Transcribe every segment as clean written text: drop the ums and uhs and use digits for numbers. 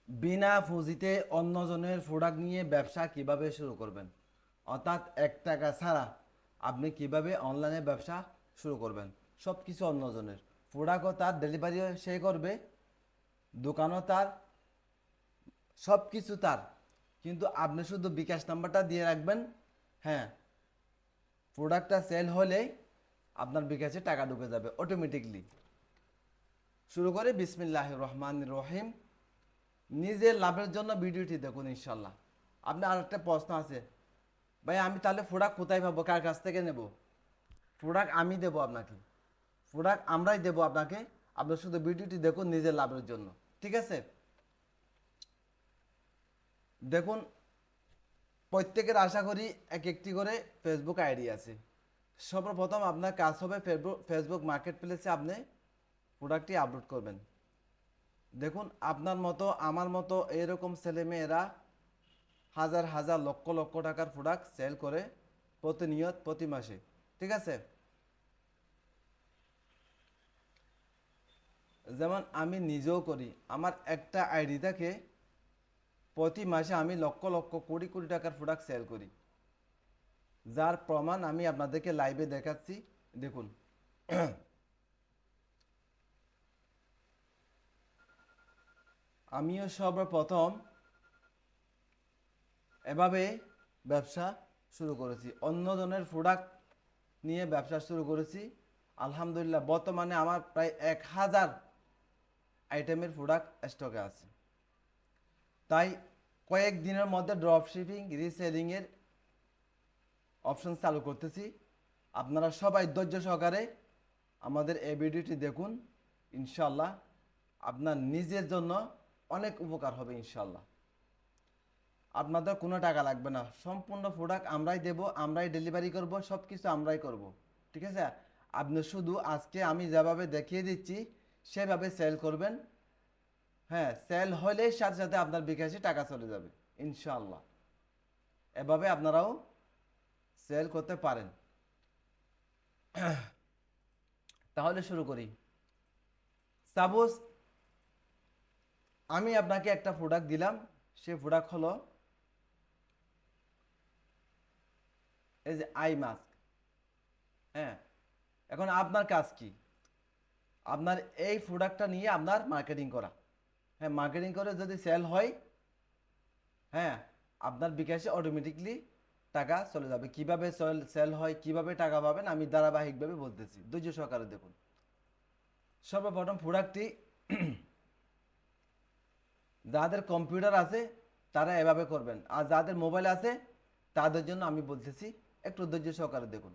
বিনা পুঁজিতে অন্যজনের প্রোডাক্ট নিয়ে ব্যবসা কিভাবে শুরু করবেন, অর্থাৎ 1 টাকা ছাড়া আপনি কিভাবে অনলাইনে ব্যবসা শুরু করবেন। সব কিছু অন্যজনের প্রোডাক্টও তার, ডেলিভারিও সে করবে, দোকানও তার, সব কিছু তার, কিন্তু আপনি শুধু বিকাশ নাম্বারটা দিয়ে রাখবেন। হ্যাঁ, প্রোডাক্টটা সেল হলেই আপনার বিকাশে টাকা ঢুকে যাবে অটোমেটিকলি। শুরু করে বিসমিল্লাহির রহমানির রহিম। নিজের লাভের জন্য ভিডিওটি দেখুন ইনশাল্লাহ। আপনার আরেকটা প্রশ্ন আছে, ভাই আমি তাহলে প্রোডাক্ট কোথায় পাবো, কার কাছ থেকে নেব? প্রোডাক্ট আমি দেবো আপনাকে, প্রোডাক্ট আমরাই দেবো আপনাকে। আপনি শুধু ভিডিওটি দেখুন নিজের লাভের জন্য, ঠিক আছে? দেখুন, প্রত্যেকের আশা করি এক একটি করে ফেসবুক আইডি আছে। সর্বপ্রথম আপনার কাজ হবে ফেসবুক মার্কেট প্লেসে আপনি প্রোডাক্টটি আপলোড করবেন। দেখুন, আপনার মতো আমার মতো এরকম ছেলেমেয়েরা হাজার হাজার লক্ষ লক্ষ টাকার প্রোডাক্ট সেল করে প্রতিনিয়ত, প্রতি মাসে, ঠিক আছে? যেমন আমি নিজেও করি, আমার একটা আইডি থেকে প্রতি মাসে আমি লক্ষ লক্ষ কোটি কোটি টাকার প্রোডাক্ট সেল করি, যার প্রমাণ আমি আপনাদেরকে লাইভে দেখাচ্ছি। দেখুন, আমিও সর্বপ্রথম এভাবে ব্যবসা শুরু করেছি, অন্যজনের প্রোডাক্ট নিয়ে ব্যবসা শুরু করেছি। আলহামদুলিল্লাহ বর্তমানে আমার প্রায় 1000 আইটেমের প্রোডাক্ট স্টকে আছে। তাই কয়েক দিনের মধ্যে ড্রপ শিপিং রিসেলিংয়ের অপশন চালু করতেছি। আপনারা সবাই ধৈর্য সহকারে আমাদের এই ভিডিওটি দেখুন, ইনশাল্লাহ আপনার নিজের জন্য অনেক উপকার হবে ইনশাল্লাহ। আপনাদের কোনো টাকা লাগবে না, সম্পূর্ণ প্রোডাক্ট আমরাই দেব, আমরাই ডেলিভারি করব, সব কিছু আমরাই করব, ঠিক আছে? আপনি শুধু আজকে আমি যেভাবে দেখিয়ে দিচ্ছি সেভাবে সেল করবেন। হ্যাঁ, সেল হলে সাথে সাথে আপনার বিকাশে টাকা চলে যাবে ইনশাল্লাহ। এভাবে আপনারাও সেল করতে পারেন। তাহলে শুরু করি। সাপোজ আমি আপনাকে একটা প্রোডাক্ট দিলাম, সে প্রোডাক্ট হলো এই যে আই মাস্ক। হ্যাঁ, এখন আপনার কাজ কি? আপনার এই প্রোডাক্টটা নিয়ে আপনার মার্কেটিং করা। হ্যাঁ, মার্কেটিং করে যদি সেল হয়, হ্যাঁ, আপনার বিকাশে অটোমেটিকলি টাকা চলে যাবে। কিভাবে সেল হয়, কিভাবে টাকা পাবেন, আমি ধারাবাহিকভাবে বলতেছি, ধৈর্য সহকারে দেখুন। সর্বপ্রথম প্রোডাক্টটি যাদের কম্পিউটার আছে তারা এভাবে করবেন, আর যাদের মোবাইল আছে তাদের জন্য আমি বলতেছি, একটু ধৈর্য সহকারে দেখুন।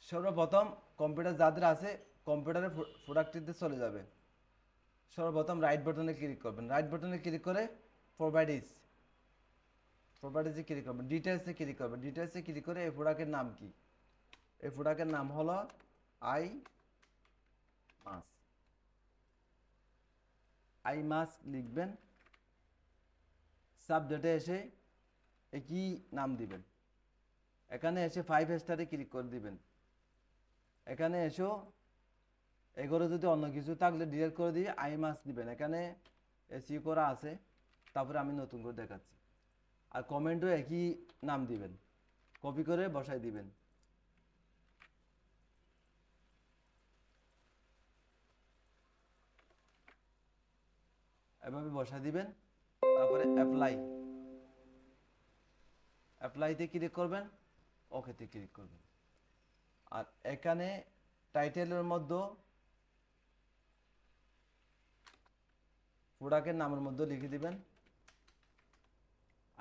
সর্বপ্রথম কম্পিউটার যাদের আছে কম্পিউটারের প্রোডাক্টটিতে চলে যাবে। সর্বপ্রথম রাইট বাটনে ক্লিক করবেন, রাইট বাটনে ক্লিক করে প্রপার্টিজে ক্লিক করবেন, ডিটেলসে ক্লিক করবেন, ডিটেলসে ক্লিক করে এই প্রোডাক্টের নাম কি? এই প্রোডাক্টের নাম হলো আই মাস। আই মাস লিখবেন, সাবজেক্টে এসে একই নাম দিবেন। এখানে এসে 5 স্টারে ক্লিক করে দিবেন। এখানে এসেও এগুলো যদি অন্য কিছু থাকলে ডিলিট করে দিয়ে আই মাস দিবেন। এখানে এসিও করা আছে, তারপরে আমি নতুন করে দেখাচ্ছি। আর কমেন্টও একই নাম দিবেন, কপি করে বসাই দিবেন। এভাবে বসাই দিবেন, তারপরে অ্যাপ্লাইতে ক্লিক করবেন, ওকেতে ক্লিক করবেন। আর এখানে টাইটেলের মধ্যে প্রোডাক্টের নামের মধ্যে লিখে দিবেন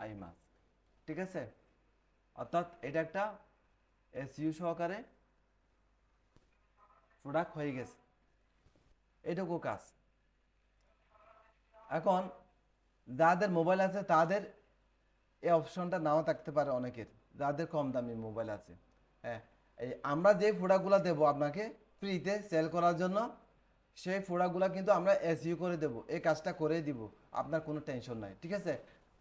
আই মাস, ঠিক আছে? অর্থাৎ এটা একটা এসইউ সহকারে প্রোডাক্ট হয়ে গেছে, এটুকু কাজ। এখন যাদের মোবাইল আছে তাদের এই অপশনটা নাও থাকতে পারে, অনেকের যাদের কম দামি মোবাইল আছে। হ্যাঁ, এই আমরা যে প্রোডাক্টগুলো দেবো আপনাকে ফ্রিতে সেল করার জন্য, সেই প্রোডাক্টগুলো কিন্তু আমরা এসইউ করে দেবো, এই কাজটা করেই দিব, আপনার কোনো টেনশন নাই, ঠিক আছে?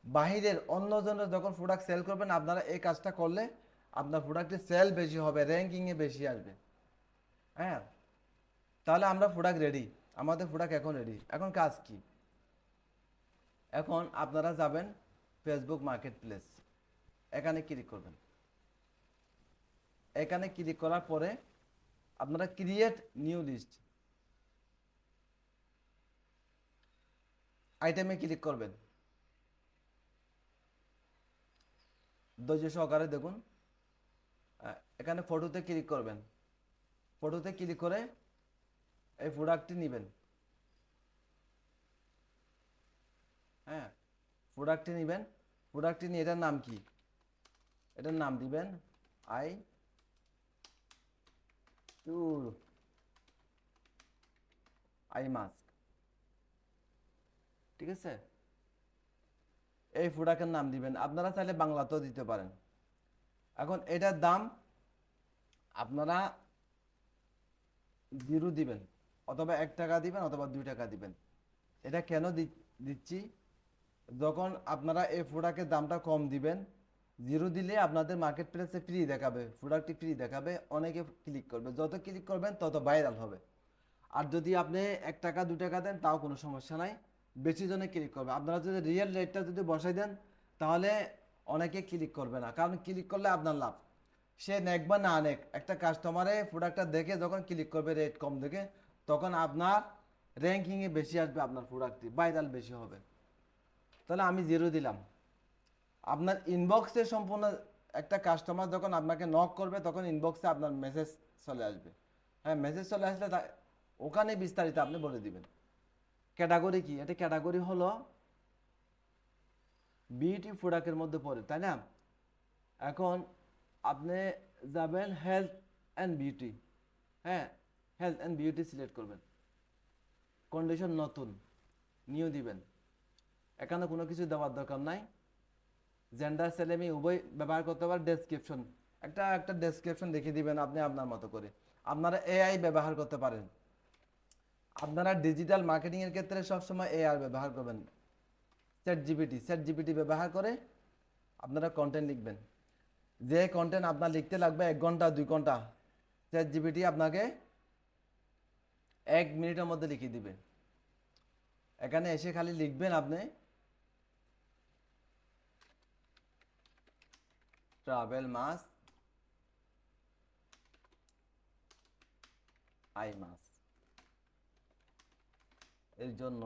বাহিরের অন্যজনের যখন প্রোডাক্ট সেল করবেন আপনারা এই কাজটা করলে আপনার প্রোডাক্টের সেল বেশি হবে, র্যাঙ্কিংয়ে বেশি আসবে। হ্যাঁ, তাহলে আমরা প্রোডাক্ট রেডি, আমাদের প্রোডাক্ট এখন রেডি। এখন কাজ কি? এখন আপনারা যাবেন ফেসবুক মার্কেট প্লেস, এখানে ক্লিক করবেন। এখানে ক্লিক করার পরে আপনারা ক্রিয়েট নিউ লিস্ট আইটেমে ক্লিক করবেন। ধৈর্য সহকারে দেখুন। এখানে ফটোতে ক্লিক করবেন। ফটোতে ক্লিক করে এই প্রোডাক্টটি নেবেন। হ্যাঁ, প্রোডাক্টটি নেবেন। প্রোডাক্টটি নিয়ে এটার নাম কি? এটার নাম দিবেন আই টুর আই মাস্ক। ঠিক আছে, এই প্রোডাক্টের নাম দিবেন। আপনারা চাইলে বাংলাতেও দিতে পারেন। এখন এটার দাম আপনারা 0 দিবেন, অথবা 1 টাকা দিবেন, অথবা 2 টাকা দিবেন। এটা কেন দিচ্ছি? যখন আপনারা এই প্রোডাক্টের দামটা কম দিবেন, 0 দিলে আপনাদের মার্কেট প্লেসে ফ্রি দেখাবে, প্রোডাক্টটি ফ্রি দেখাবে, অনেকে ক্লিক করবে। যত ক্লিক করবেন তত ভাইরাল হবে। আর যদি আপনি 1 টাকা 2 টাকা দেন তাও কোনো সমস্যা নাই, বেশি জনে ক্লিক করবে। আপনারা যদি রিয়েল রেটটা যদি বসাই দেন তাহলে অনেকে ক্লিক করবে না, কারণ ক্লিক করলে আপনার লাভ। সে নেক বা না নেক, একটা কাস্টমারে প্রোডাক্টটা দেখে যখন ক্লিক করবে রেট কম দেখে, তখন আপনার র্যাঙ্কিংয়ে বেশি আসবে, আপনার প্রোডাক্টটি ভাইরাল বেশি হবে। তাহলে আমি 0 দিলাম। আপনার ইনবক্সে সম্পূর্ণ একটা কাস্টমার যখন আপনাকে নক করবে তখন ইনবক্সে আপনার মেসেজ চলে আসবে। হ্যাঁ, মেসেজ চলে আসলে ওখানে বিস্তারিত আপনি বলে দিবেন। ক্যাটাগরি কি? এটা ক্যাটাগরি হলো বিউটি প্রোডাক্টের মধ্যে পড়ে, তাই না? এখন আপনি যাবেন হেলথ অ্যান্ড বিউটি। হ্যাঁ, হেলথ অ্যান্ড বিউটি সিলেক্ট করবেন। কন্ডিশন নতুন, নিউ দিবেন। এখানে কোনো কিছু দেওয়ার দরকার নাই। জেন্ডার ছেলে মেয়ে উভয় ব্যবহার করতে পারে। ডেসক্রিপশন, একটা ডেসক্রিপশন লিখে দিবেন আপনি আপনার মতো করে। আপনারা এআই ব্যবহার করতে পারেন। আপনারা ডিজিটাল মার্কেটিং এর ক্ষেত্রে সবসময় এআই ব্যবহার করবেন। চ্যাট জিপিটি ব্যবহার করে আপনারা কন্টেন্ট লিখবেন। যে কন্টেন্ট আপনার লিখতে লাগবে 1 ঘন্টা 2 ঘন্টা, চ্যাট জিপিটি আপনাকে 1 মিনিটের মধ্যে লিখে দিবে। এখানে এসে খালি লিখবেন আপনি ট্রাভেল মাস আই মাস এর জন্য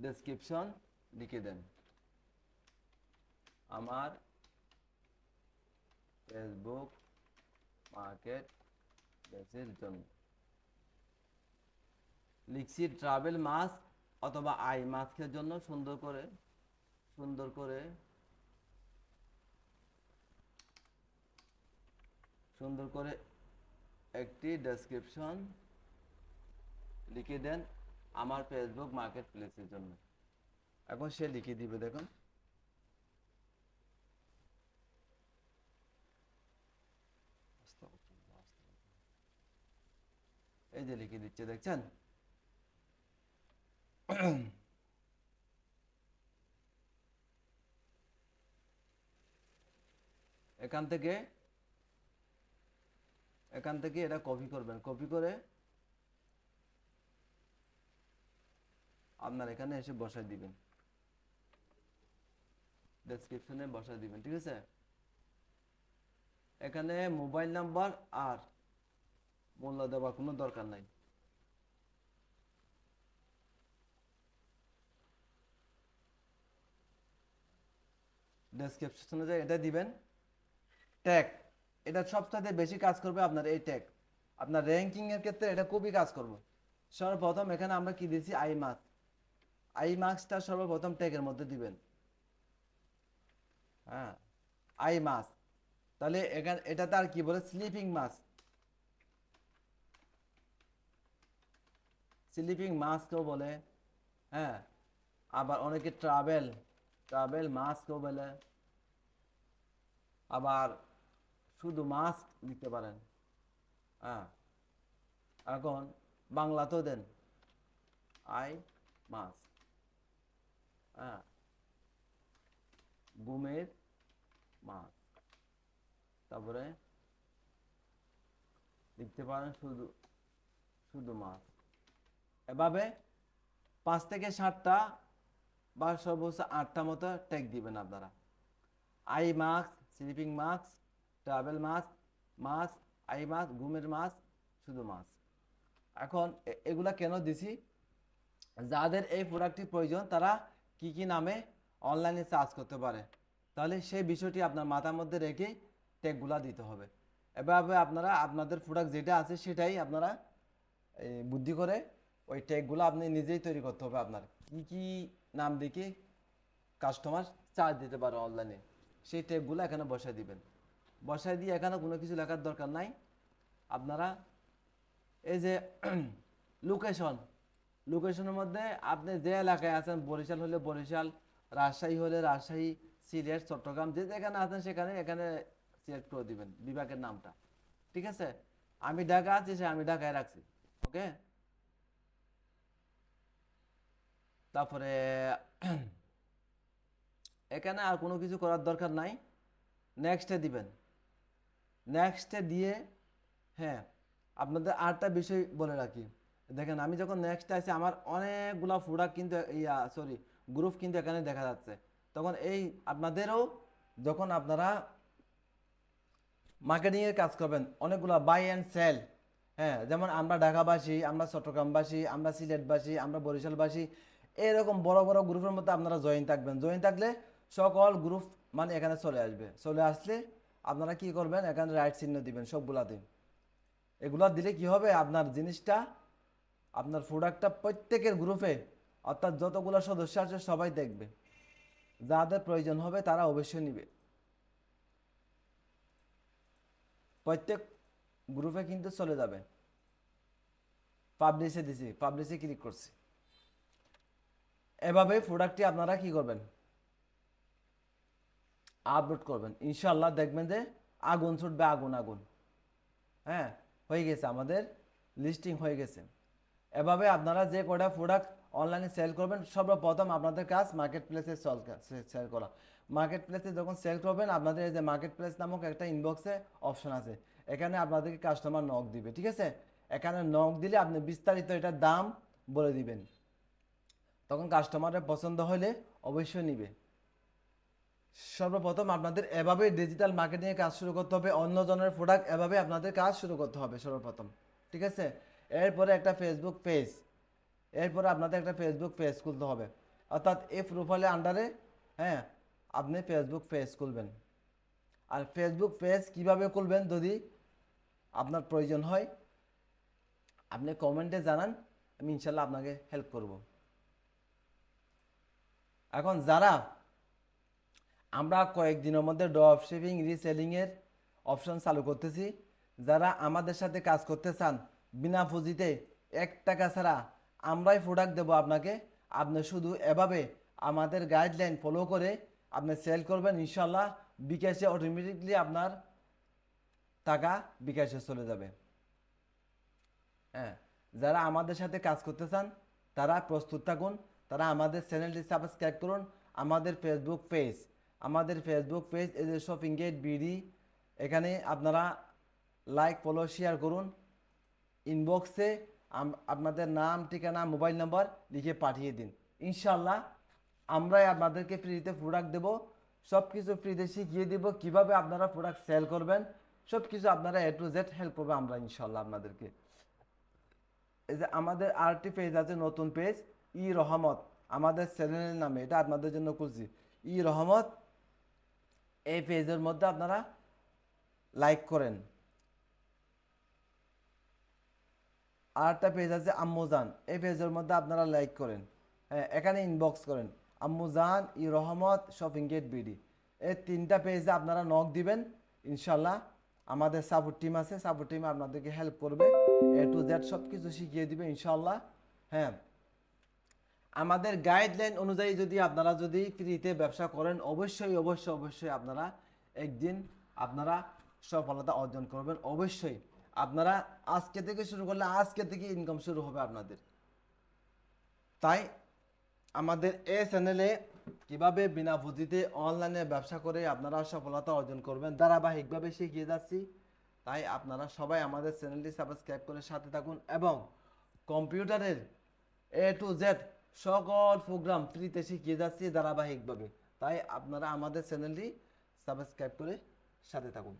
ডেসক্রিপশন লিখে দেন। আমার ফেসবুক মার্কেট প্লেসের জন্য লিখছি ট্রাভেল মাস্ক অথবা আই মাস্কের জন্য সুন্দর করে একটি ডেসক্রিপশন লিখে দেন আমার ফেসবুক মার্কেট প্লেসের জন্য। এখন সে লিখে দিবে, দেখুন। এই যে লিখে দিচ্ছে, দেখছেন? এখান থেকে এটা কপি করবেন। কপি করে আপনার এখানে এসে বসাই দিবেন, ডেসক্রিপশনে বসাই দিবেন। ঠিক আছে, এখানে মোবাইল নাম্বার আর মূল্য দেওয়ার কোনো দরকার নাই। ডেসক্রিপশনে যে এটা দিবেন। ট্যাগ, এটা সবচেয়ে বেশি কাজ করবে আপনার এই ট্যাগ। আপনার র্যাঙ্কিং এর ক্ষেত্রে এটা খুবই কাজ করবে। সর্বপ্রথম এখানে আমরা কি দিয়েছি? I marks. আই মার্কসটা সর্বপ্রথম ট্যাগের মধ্যে দিবেন। হ্যাঁ, আই মাস্ক। তাহলে এখানে এটাতে আর কি বলে? Sleeping mask. স্লিপিং মাস্কও বলে। হ্যাঁ, আবার অনেকে ট্রাভেল মাস্কও বলে। আবার শুধু মাস্ক দিতে পারেন। হ্যাঁ, এখন বাংলাতেও দেন আই মাস্ক। হ্যাঁ, ঘুমের মাছ, তারপরে লিখতে পারেন শুধু শুধু মাছ। এভাবে 5 থেকে 7টা বা সর্বোচ্চ 8টা মতো ট্যাগ দিবেন আপনারা। Eye mask, sleeping mask, travel mask, মাছ, আই মাছ, ঘুমের মাছ, শুধু মাছ। এখন এগুলা কেন দিছি, যাদের এই প্রোডাক্টটি প্রয়োজন তারা কি কি নামে অনলাইনে সার্চ করতে পারে, তাহলে সেই বিষয়টি আপনার মাথার মধ্যে রেখে ট্যাগগুলা দিতে হবে। এভাবে আপনারা আপনাদের প্রোডাক্ট যেটা আছে সেটাই আপনারা বুদ্ধি করে ওই ট্যাগগুলো আপনি নিজেই তৈরি করতে হবে। আপনার কি কি নাম দেখে কাস্টমার চার্জ দিতে পারে অনলাইনে, সেই ট্যাগগুলো এখানে বসায় দিবেন। বসায় দিয়ে এখানে কোনো কিছু লেখার দরকার নাই। আপনারা এই যে লোকেশন, লোকেশনের মধ্যে আপনি যে এলাকায় আছেন, বরিশাল হলে বরিশাল, রাজশাহী হলে রাজশাহী, সিলেট, চট্টগ্রাম, যে যেখানে আছেন সেখানে এখানে সিলেক্ট করে দিবেন বিভাগের নামটা। ঠিক আছে, আমি ঢাকা আছি, সে আমি ঢাকায় রাখছি। ওকে, তারপরে এখানে আর কোনো কিছু করার দরকার নাই, নেক্সটে দিবেন। নেক্সটে দিয়ে হ্যাঁ, আপনাদের আরেকটা বিষয় বলে রাখি, দেখেন আমি যখন নেক্সট আসি আমার অনেকগুলা প্রোডাক্ট কিন্তু গ্রুপ কিন্তু এখানে দেখা যাচ্ছে। তখন এই আপনাদেরও যখন আপনারা মার্কেটিংয়ের কাজ করবেন, অনেকগুলো বাই অ্যান্ড সেল, হ্যাঁ, যেমন আমরা ঢাকাবাসী, আমরা চট্টগ্রামবাসী, আমরা সিলেটবাসী, আমরা বরিশালবাসী, এরকম বড় বড় গ্রুপের মধ্যে আপনারা জয়েন থাকবেন। জয়েন থাকলে সকল গ্রুপ মানে এখানে চলে আসবে। চলে আসলে আপনারা কি করবেন, এখানে রাইট চিহ্ন দিবেন সবগুলাতে। এগুলা দিলে কি হবে, আপনার জিনিসটা, আপনার প্রোডাক্টটা প্রত্যেকের গ্রুপে, অর্থাৎ যতগুলো সদস্য আছে সবাই দেখবে। যাদের প্রয়োজন হবে তারা অবশ্যই নিবে। প্রত্যেক গ্রুপে কিন্তু চলে যাবে। পাবলিশে দিছি, পাবলিশে ক্লিক করছি। এভাবে প্রোডাক্টটি আপনারা কি করবেন, আপলোড করবেন। ইনশাল্লাহ দেখবেন যে আগুন ছুটবে, আগুন আগুন। হ্যাঁ, হয়ে গেছে, আমাদের লিস্টিং হয়ে গেছে। এভাবে আপনারা যে কয়টা প্রোডাক্ট অনলাইনে সেল করবেন, সর্বপ্রথম আপনাদের কাজ মার্কেট প্লেসে সেল করা। মার্কেট প্লেসে যখন সেল করবেন, আপনাদের এই যে মার্কেট প্লেস নামক একটা ইনবক্সে অপশন আছে, এখানে আপনাদেরকে কাস্টমার নক দিবে। ঠিক আছে, এখানে নক দিলে আপনি বিস্তারিত এটার দাম বলে দিবেন, তখন কাস্টমারের পছন্দ হলে অবশ্যই নিবে। সর্বপ্রথম আপনাদের এভাবে ডিজিটাল মার্কেটিংয়ে কাজ শুরু করতে হবে, অন্য জনের প্রোডাক্ট এভাবে আপনাদের কাজ শুরু করতে হবে সর্বপ্রথম। ঠিক আছে, এরপরে একটা ফেসবুক পেজ, এরপরে আপনাদের একটা ফেসবুক পেজ খুলতে হবে, অর্থাৎ এই প্রোফাইলের আন্ডারে, হ্যাঁ, আপনি ফেসবুক পেজ খুলবেন। আর ফেসবুক পেজ কিভাবে খুলবেন যদি আপনার প্রয়োজন হয়, আপনি কমেন্টে জানান, আমি ইনশাল্লাহ আপনাকে হেল্প করব। এখন যারা আমরা কয়েকদিনের মধ্যে ড্রপ শিপিং রিসেলিংয়ের অপশন চালু করতেছি, যারা আমাদের সাথে কাজ করতে চান বিনা পুঁজিতে 1 টাকা ছাড়া, আমরাই প্রোডাক্ট দেবো আপনাকে। আপনি শুধু এভাবে আমাদের গাইডলাইন ফলো করে আপনি সেল করবেন, ইনশাল্লাহ বিকাশে অটোমেটিকলি আপনার টাকা বিকাশে চলে যাবে। হ্যাঁ, যারা আমাদের সাথে কাজ করতে চান তারা প্রস্তুত থাকুন, তারা আমাদের চ্যানেলটি সাবস্ক্রাইব করুন। আমাদের ফেসবুক পেজ, এই যে শপিং গেট বিডি, এখানে আপনারা লাইক ফলো শেয়ার করুন। ইনবক্সে আপনাদের নাম, ঠিকানা, মোবাইল নাম্বার লিখে পাঠিয়ে দিন। ইনশাল্লাহ আমরাই আপনাদেরকে ফ্রিতে প্রোডাক্ট দেবো, সব কিছু ফ্রিতে শিখিয়ে দেব কিভাবে আপনারা প্রোডাক্ট সেল করবেন। সব কিছু আপনারা A to Z হেল্প করবে আমরা ইনশাল্লাহ আপনাদেরকে। এই যে আমাদের আরেকটি পেজ আছে, নতুন পেজ, ই রহমত, আমাদের চ্যানেলের নামে, এটা আপনাদের জন্য খুঁজছি, ই রহমত। এই পেজের মধ্যে আপনারা লাইক করেন। আর একটা পেজ আছে আম্মুজান, এই পেজের মধ্যে আপনারা লাইক করেন। হ্যাঁ, এখানে ইনবক্স করেন আম্মুজান, ই রহমত, শপিং গেট বিডি, এই 3টা পেজে আপনারা নক দিবেন। ইনশাল্লাহ আমাদের সাপোর্ট টিম আছে, সাপোর্ট টিম আপনাদেরকে হেল্প করবে, A to Z সব কিছু শিখিয়ে দিবে ইনশাল্লাহ। হ্যাঁ, আমাদের গাইডলাইন অনুযায়ী আপনারা যদি ফ্রিতে ব্যবসা করেন, অবশ্যই অবশ্যই অবশ্যই আপনারা একদিন আপনারা সফলতা অর্জন করবেন। অবশ্যই আপনারা আজকে থেকে শুরু করলে আজকে থেকে ইনকাম শুরু হবে আপনাদের। তাই আমাদের এই চ্যানেলে কিভাবে বিনা পুঁজিতে অনলাইনে ব্যবসা করে আপনারা সফলতা অর্জন করবেন ধারাবাহিকভাবে শিখিয়ে যাচ্ছি। তাই আপনারা সবাই আমাদের চ্যানেলটি সাবস্ক্রাইব করে সাথে থাকুন এবং কম্পিউটারের A to Z সকল প্রোগ্রাম ফ্রিতে শিখিয়ে যাচ্ছি ধারাবাহিকভাবে। তাই আপনারা আমাদের চ্যানেলটি সাবস্ক্রাইব করে সাথে থাকুন।